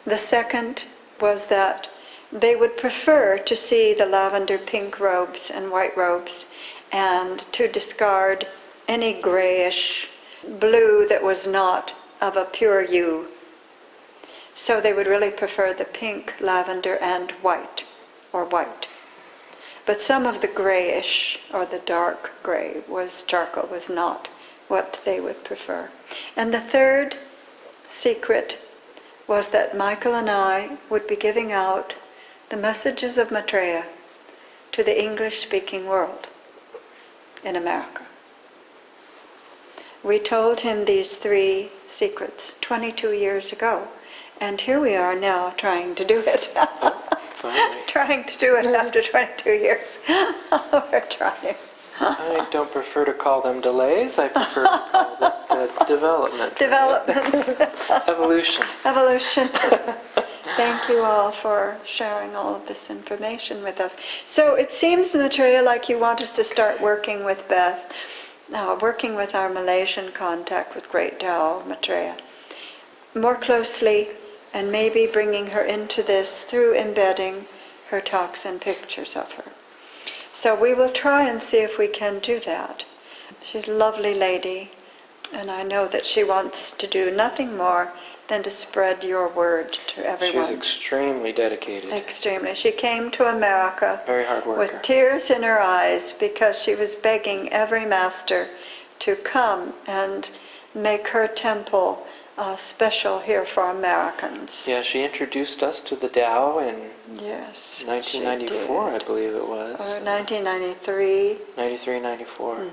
The second was that they would prefer to see the lavender pink robes and white robes and to discard any grayish blue that was not of a pure hue. So they would really prefer the pink, lavender, and white, or white. But some of the grayish, or the dark gray, was charcoal, was not what they would prefer. And the third secret was that Michael and I would be giving out the messages of Maitreya to the English-speaking world in America. We told him these 3 secrets 22 years ago, and here we are now trying to do it. Finally. Trying to do it after 22 years. We're trying. I don't prefer to call them delays. I prefer to call them development. Developments. Evolution. Evolution. Thank you all for sharing all of this information with us. So it seems, Maitreya, like you want us to start working with Beth, working with our Malaysian contact with Great Tao, Maitreya, more closely, and maybe bringing her into this through embedding her talks and pictures of her. So we will try and see if we can do that. She's a lovely lady, and I know that she wants to do nothing more than to spread your word to everyone. She's extremely dedicated. Extremely. She came to America Very hard worker. with tears in her eyes because she was begging every master to come and make her temple special here for Americans. Yeah, she introduced us to the Tao in Yes. 1994, I believe it was. Or 1993. 93, 94.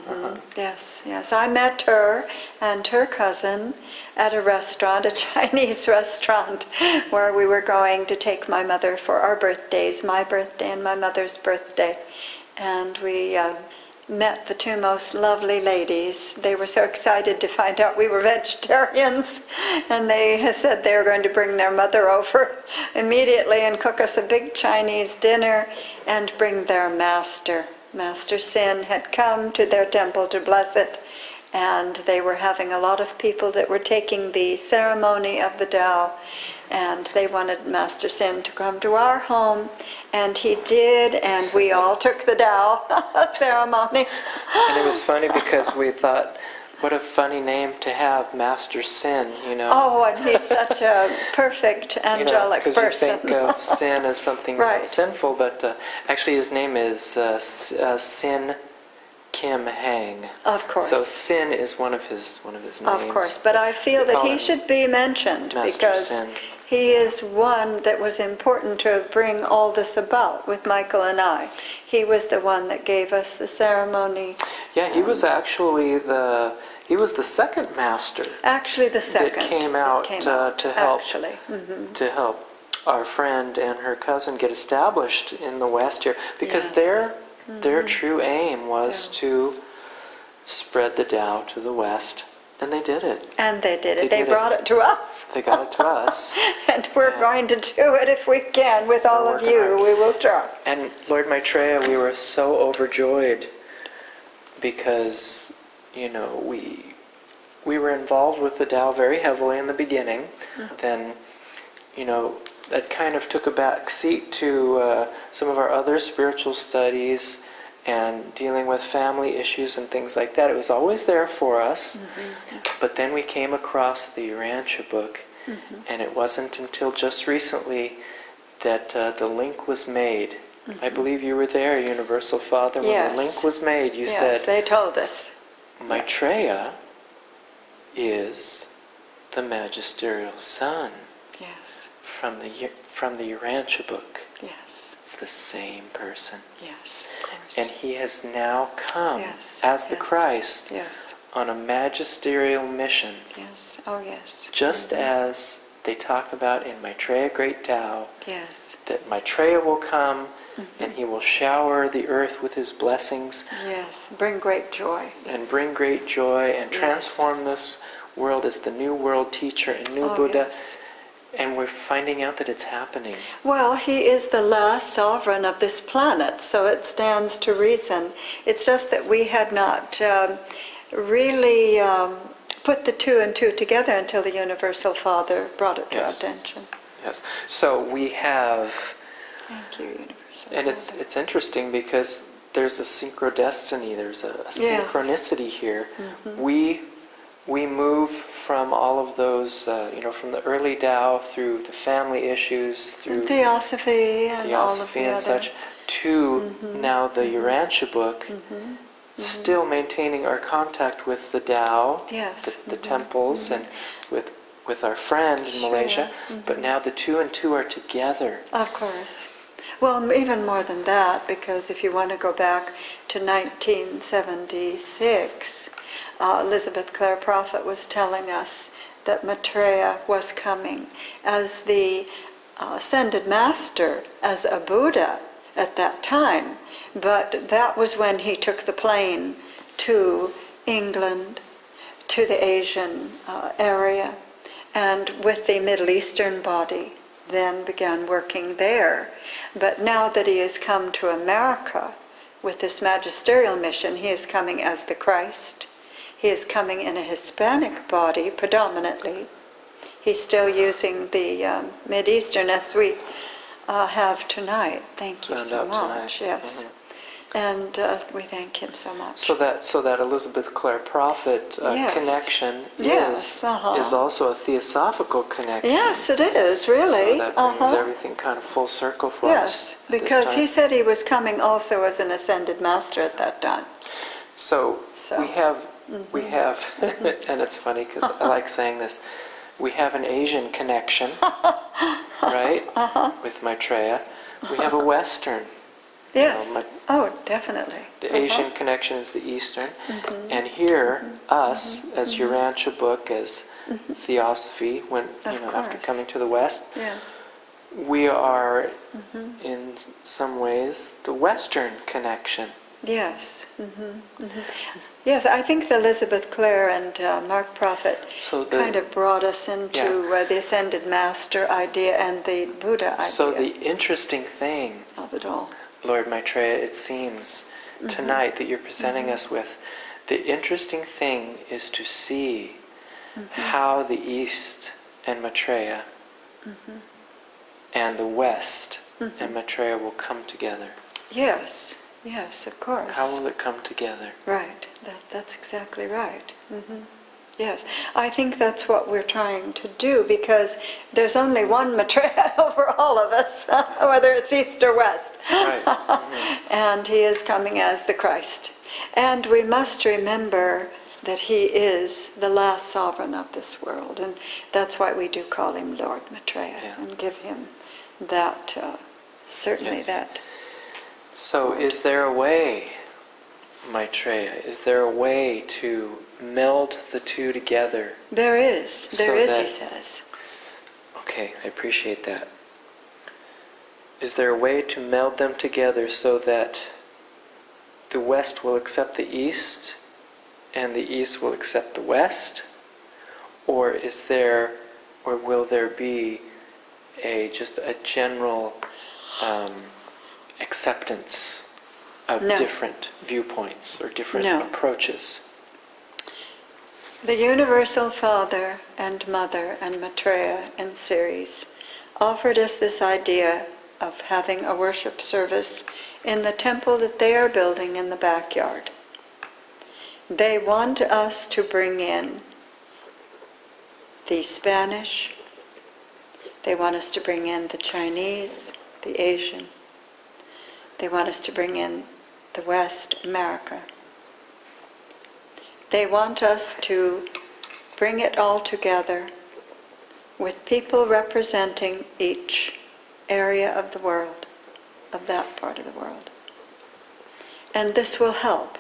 Yes, yes. I met her and her cousin at a restaurant, a Chinese restaurant, where we were going to take my mother for our birthdays, my birthday and my mother's birthday. And we met the 2 most lovely ladies. They were so excited to find out we were vegetarians, and they said they were going to bring their mother over immediately and cook us a big Chinese dinner and bring their master. Master Sin had come to their temple to bless it, and they were having a lot of people that were taking the ceremony of the Tao, and they wanted Master Sin to come to our home, and he did, and we all took the Tao ceremony. And it was funny because we thought, what a funny name to have, Master Sin, you know. Oh, and he's such a perfect angelic person. Because you think of sin as something Right. sinful, but actually his name is Sin Kim Hang. Of course. So Sin is one of his names. Of course, but I feel We that call he him should be mentioned Master because Sin. he is one that was important to bring all this about with Michael and I. He was the one that gave us the ceremony. Yeah, he was actually the second master Actually, the second. that came out, to help Actually. to help our friend and her cousin get established in the West here, because Yes. their true aim was Yeah. to spread the Tao to the West, and they did it. And they did it. They They did brought it to us. They got it to us. And we're Yeah. going to do it if we can with all We're of working you. hard. We will try. And Lord Maitreya, we were so overjoyed because, you know, we were involved with the Tao very heavily in the beginning. Then, you know, that kind of took a back seat to some of our other spiritual studies and dealing with family issues and things like that. It was always there for us. But then we came across the Urantia book, and it wasn't until just recently that the link was made. I believe you were there, Universal Father, when Yes. the link was made. You Yes, said, they told us. Maitreya is the magisterial son Yes. from the from the Urantia book. Yes. It's the same person. Yes, of course. And he has now come Yes, as the yes, Christ Yes. on a magisterial mission, Yes. Oh, yes. just Mhm. as they talk about in Maitreya Great Tao, Yes. that Maitreya will come and he will shower the earth with his blessings Yes. Bring great joy. and bring great joy and Yes. transform this world as the new world teacher and new Oh, Buddha. yes. And we're finding out that it's happening. Well, he is the last sovereign of this planet, so it stands to reason. It's just that we had not really put the two and two together until the Universal Father brought it to our Yes. attention. Yes. So we have, Thank you, Universal and Father. it's interesting because there's a synchrodestiny, there's a Yes. synchronicity here. We move from all of those, from the early Tao through the family issues, through And Theosophy and all of Theosophy the and other. such, to now the Urantia book, still maintaining our contact with the Tao, Yes. the temples, and with our friend in Malaysia, but now the two and two are together. Of course. Well, even more than that, because if you want to go back to 1976, Elizabeth Clare Prophet was telling us that Maitreya was coming as the ascended master, as a Buddha at that time. But that was when he took the plane to England, to the Asian area, and with the Middle Eastern body, then began working there. But now that he has come to America with this magisterial mission, he is coming as the Christ. He is coming in a Hispanic body predominantly. He's still using the Mid-Eastern as we have tonight. Thank you Found so out much. tonight. Yes. And we thank him so much. So that Elizabeth Clare Prophet Yes. connection Yes, is also a theosophical connection. Yes, it is, really. So that brings everything kind of full circle for Yes, us. at this because he time. said he was coming also as an ascended master at that time. So So. we have, and it's funny because I like saying this. We have an Asian connection, right, with Maitreya. We have a Western. Yes. my- Oh, definitely. The Asian connection is the Eastern, and here us as Urantia book, as Theosophy, when Of after course. coming to the West, Yes. we are in some ways the Western connection. Yes. Yes, I think that Elizabeth Clare and Mark Prophet So the kind of brought us into the ascended master idea and the Buddha idea so the interesting thing, of it all. Lord Maitreya, it seems tonight that you're presenting us with, the interesting thing is to see how the East and Maitreya and the West and Maitreya will come together. Yes. Yes, of course. How will it come together? Right. That's exactly right. Yes. I think that's what we're trying to do, because there's only one Maitreya over all of us, whether it's East or West. Right. And he is coming as the Christ. And we must remember that he is the last sovereign of this world. And that's why we do call him Lord Maitreya and give him that, certainly Yes. that. So is there a way, Maitreya, is there a way to meld the two together? There is, So he that- says. Okay, I appreciate that. Is there a way to meld them together so that the West will accept the East and the East will accept the West? Or will there be just a general acceptance of No. different viewpoints or different No. approaches? The Universal Father and Mother and Maitreya in series offered us this idea of having a worship service in the temple that they are building in the backyard. They want us to bring in the Spanish, they want us to bring in the Chinese, the Asian, they want us to bring in the West, America. They want us to bring it all together with people representing each area of the world, of that part of the world. And this will help.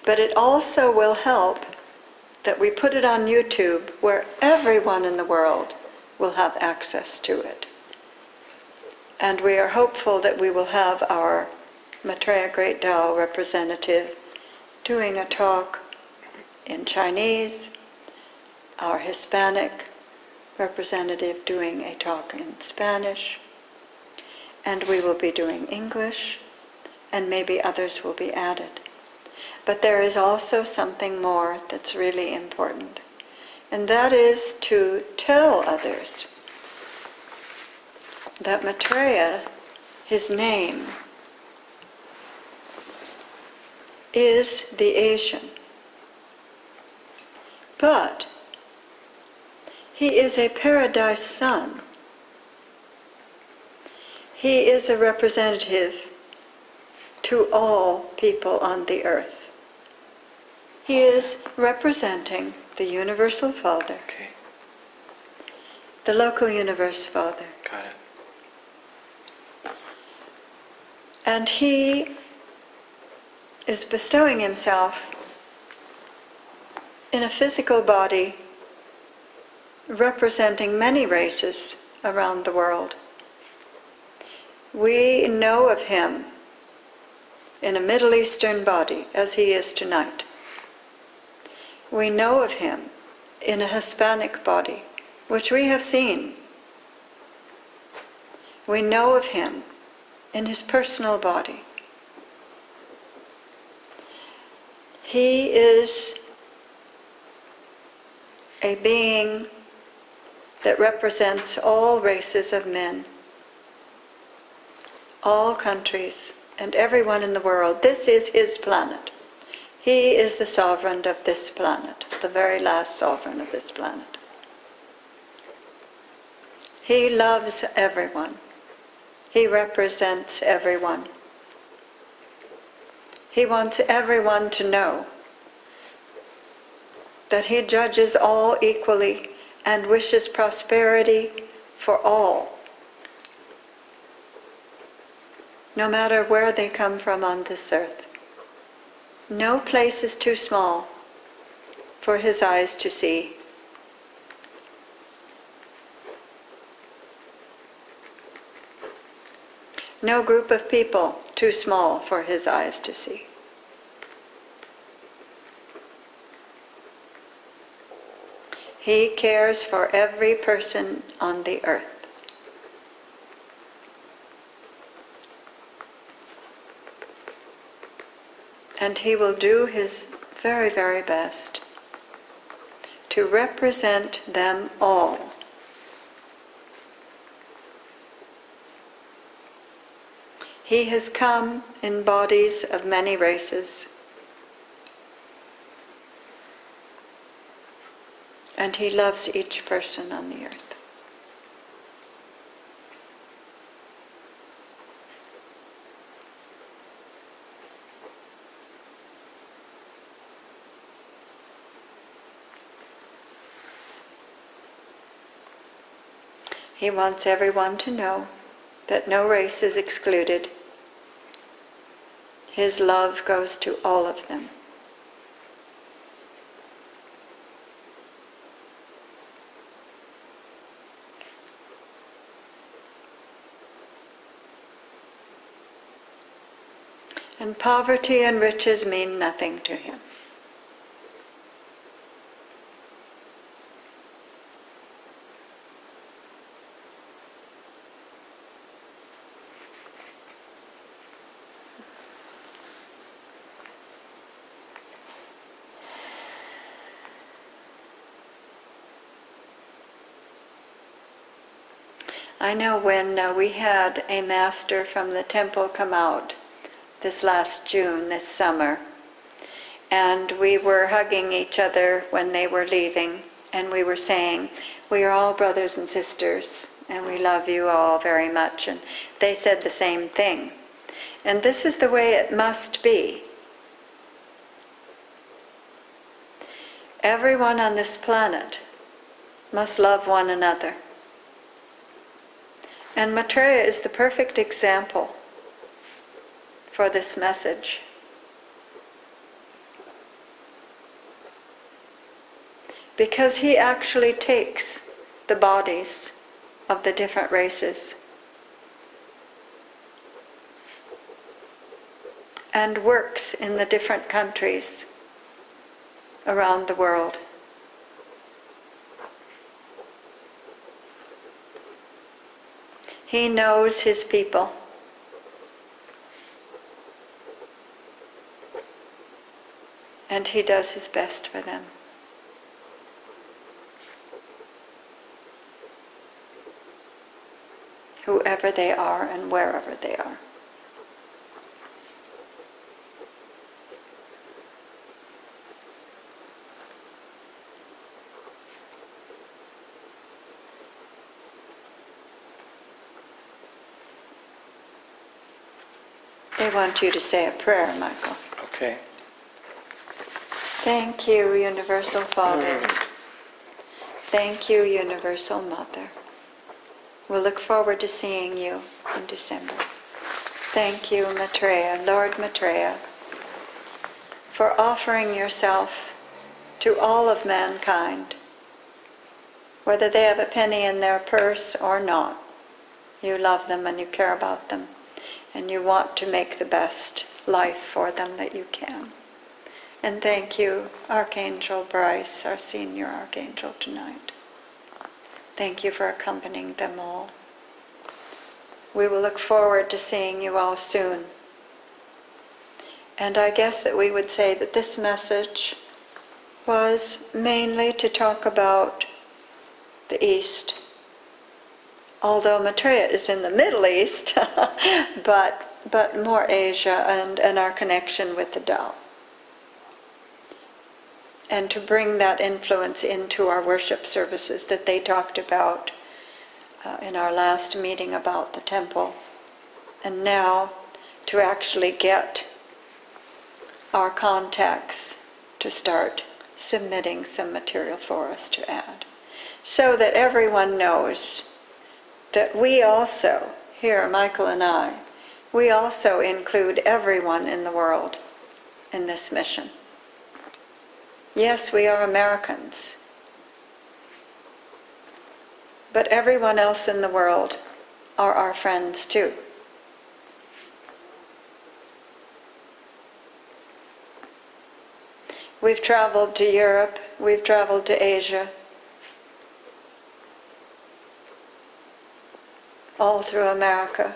But it also will help that we put it on YouTube where everyone in the world will have access to it. And we are hopeful that we will have our Maitreya Great Tao representative doing a talk in Chinese, our Hispanic representative doing a talk in Spanish, and we will be doing English, and maybe others will be added. But there is also something more that's really important, and that is to tell others that Maitreya, his name, is the Asian. But he is a paradise son. He is a representative to all people on the earth. He is representing the Universal Father, Okay, the local Universe Father. got it. And he is bestowing himself in a physical body representing many races around the world. We know of him in a Middle Eastern body, as he is tonight. We know of him in a Hispanic body, which we have seen. We know of him in his personal body. He is a being that represents all races of men, all countries, and everyone in the world. This is his planet. He is the sovereign of this planet, the very last sovereign of this planet. He loves everyone. He represents everyone. He wants everyone to know that he judges all equally and wishes prosperity for all, no matter where they come from on this earth. No place is too small for his eyes to see. No group of people too small for his eyes to see. He cares for every person on the earth. And he will do his very, very best to represent them all. He has come in bodies of many races, and he loves each person on the earth. He wants everyone to know that no race is excluded. His love goes to all of them. And poverty and riches mean nothing to him. I know when we had a master from the temple come out this last June, this summer, and we were hugging each other when they were leaving, and we were saying, we are all brothers and sisters, and we love you all very much, and they said the same thing. And this is the way it must be. Everyone on this planet must love one another. And Maitreya is the perfect example for this message. Because he actually takes the bodies of the different races and works in the different countries around the world. He knows his people. And he does his best for them. Whoever they are and wherever they are. They want you to say a prayer, Michael. Okay. Thank you, Universal Father. Thank you, Universal Mother. We'll look forward to seeing you in December. Thank you, Maitreya, Lord Maitreya, for offering yourself to all of mankind, whether they have a penny in their purse or not. You love them and you care about them, and you want to make the best life for them that you can. And thank you, Archangel Bryce, our senior Archangel tonight. Thank you for accompanying them all. We will look forward to seeing you all soon. And I guess that we would say that this message was mainly to talk about the East. Although Maitreya is in the Middle East, but more Asia and our connection with the Tao. And to bring that influence into our worship services that they talked about in our last meeting about the temple. And now to actually get our contacts to start submitting some material for us to add. So that everyone knows that we also, here, Michael and I, we also include everyone in the world in this mission. Yes, we are Americans, but everyone else in the world are our friends too. We've traveled to Europe, we've traveled to Asia, all through America.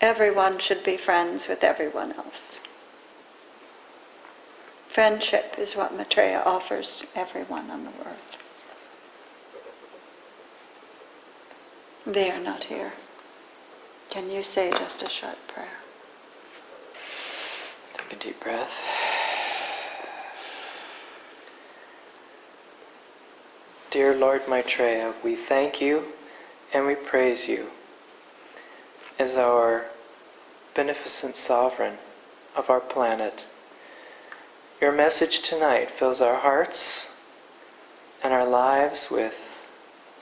Everyone should be friends with everyone else. Friendship is what Maitreya offers everyone on the earth. They are not here. Can you say just a short prayer? Take a deep breath. Dear Lord Maitreya, we thank you and we praise you as our beneficent sovereign of our planet. Your message tonight fills our hearts and our lives with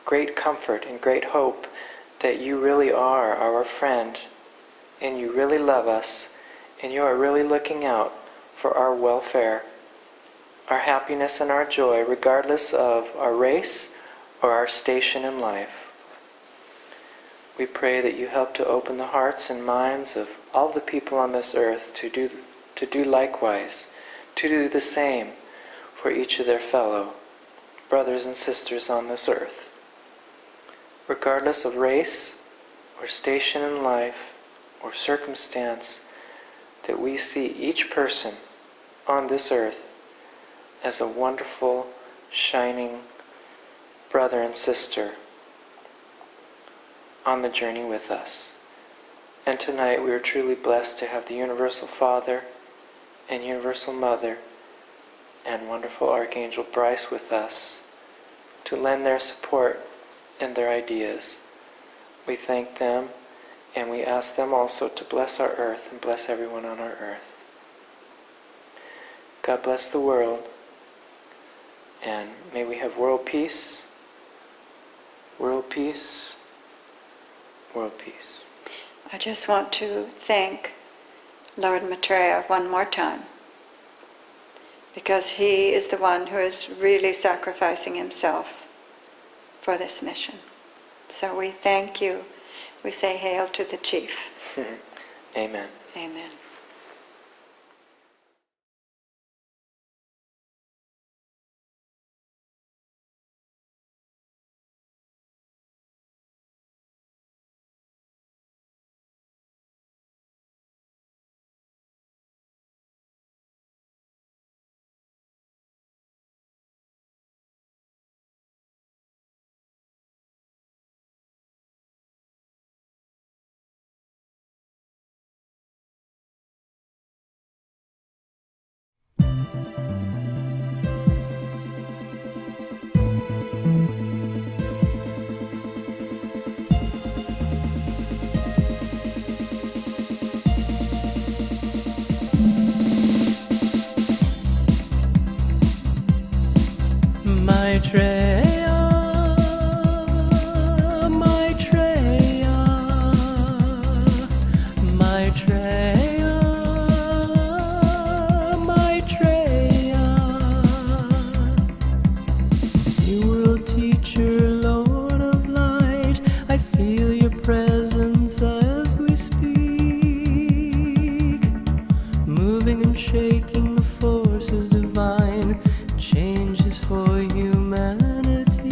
great comfort and great hope that you really are our friend and you really love us and you are really looking out for our welfare, our happiness and our joy, regardless of our race or our station in life. We pray that you help to open the hearts and minds of all the people on this earth to do likewise, to do the same for each of their fellow brothers and sisters on this earth. Regardless of race or station in life or circumstance, that we see each person on this earth as a wonderful, shining brother and sister on the journey with us. And tonight we are truly blessed to have the Universal Father and Universal Mother and wonderful Archangel Bryce with us to lend their support and their ideas. We thank them and we ask them also to bless our earth and bless everyone on our earth. God bless the world, and may we have world peace, World peace. I just want to thank Lord Maitreya one more time, because he is the one who is really sacrificing himself for this mission. So we thank you. We say hail to the chief. Amen. Amen. Maitreya, Maitreya, Maitreya, Maitreya. New world teacher, Lord of light, I feel your presence as we speak, moving and shaking the forces divine, changes for humanity.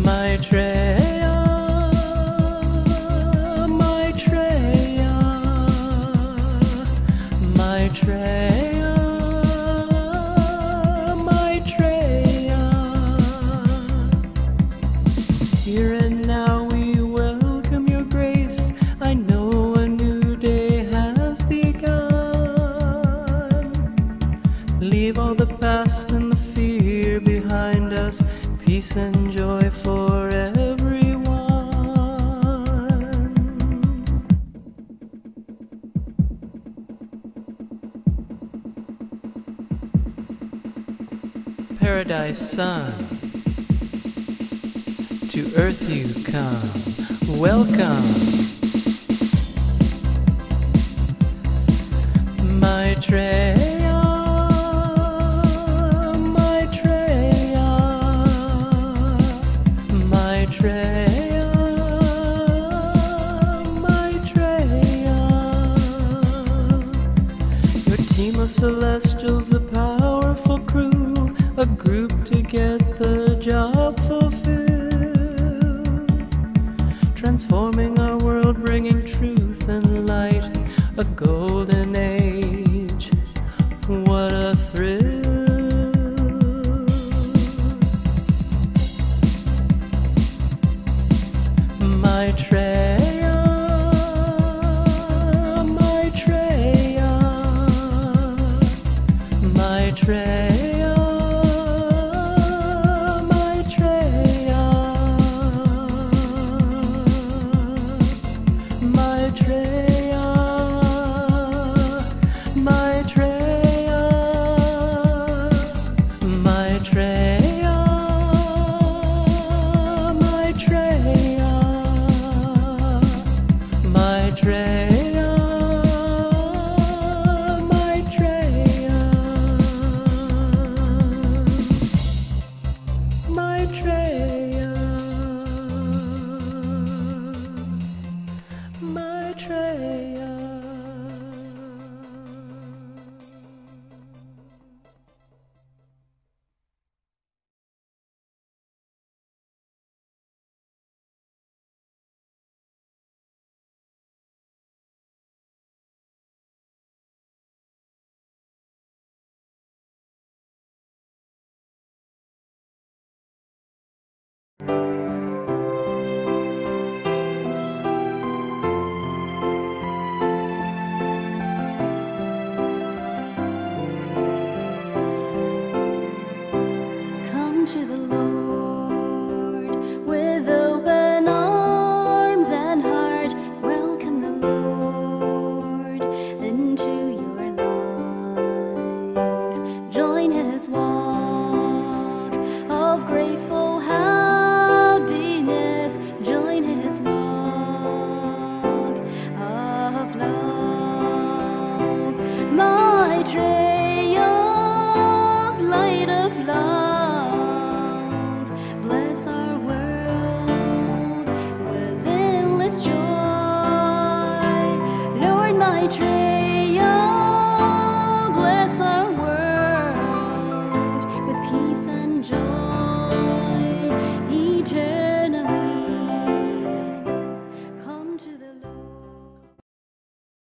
Maitreya, Maitreya, Maitreya, Maitreya. Here and now we welcome your grace. I know a new day has begun. Leave all the past and the fear behind us. Peace and joy for everyone. Paradise Sun, to earth you come. Welcome. Maitreya, Maitreya, Maitreya, Maitreya. Your team of celestials, a powerful crew, a group to get the job fulfilled, transforming our world, bringing truth and light, a golden age. What a thrill. Maitreya, Maitreya, Maitreya, Maitreya, Maitreya, Maitreya, Maitreya, Maitreya, Maitreya, Maitreya, Maitreya, Maitreya. Come to the Lord.